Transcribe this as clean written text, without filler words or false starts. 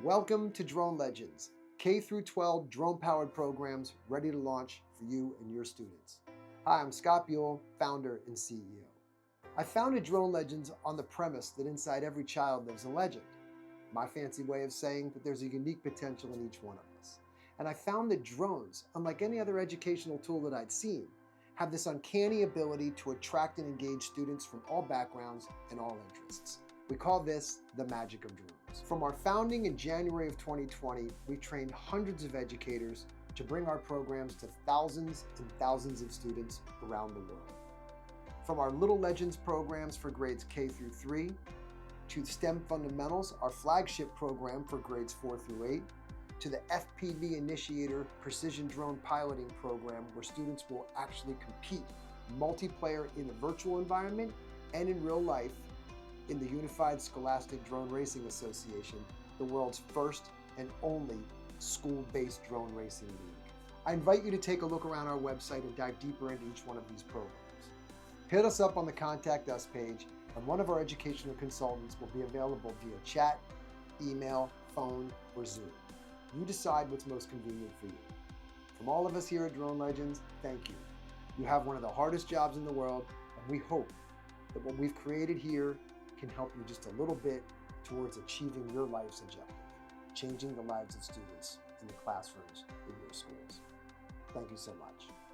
Welcome to Drone Legends, K through 12 drone-powered programs ready to launch for you and your students. Hi, I'm Scott Buell, founder and CEO. I founded Drone Legends on the premise that inside every child lives a legend. My fancy way of saying that there's a unique potential in each one of us. And I found that drones, unlike any other educational tool that I'd seen, have this uncanny ability to attract and engage students from all backgrounds and all interests. We call this the magic of drones. From our founding in January of 2020, we trained hundreds of educators to bring our programs to thousands and thousands of students around the world. From our Little Legends programs for grades K through 3, to STEM Fundamentals, our flagship program for grades 4 through 8, to the FPV Initiator Precision Drone Piloting Program, where students will actually compete multiplayer in a virtual environment and in real life in the Unified Scholastic Drone Racing Association, the world's first and only school-based drone racing league. I invite you to take a look around our website and dive deeper into each one of these programs. Hit us up on the Contact Us page, and one of our educational consultants will be available via chat, email, phone, or Zoom. You decide what's most convenient for you. From all of us here at Drone Legends, thank you. You have one of the hardest jobs in the world, and we hope that what we've created here can help you just a little bit towards achieving your life's objective, changing the lives of students in the classrooms in your schools. Thank you so much.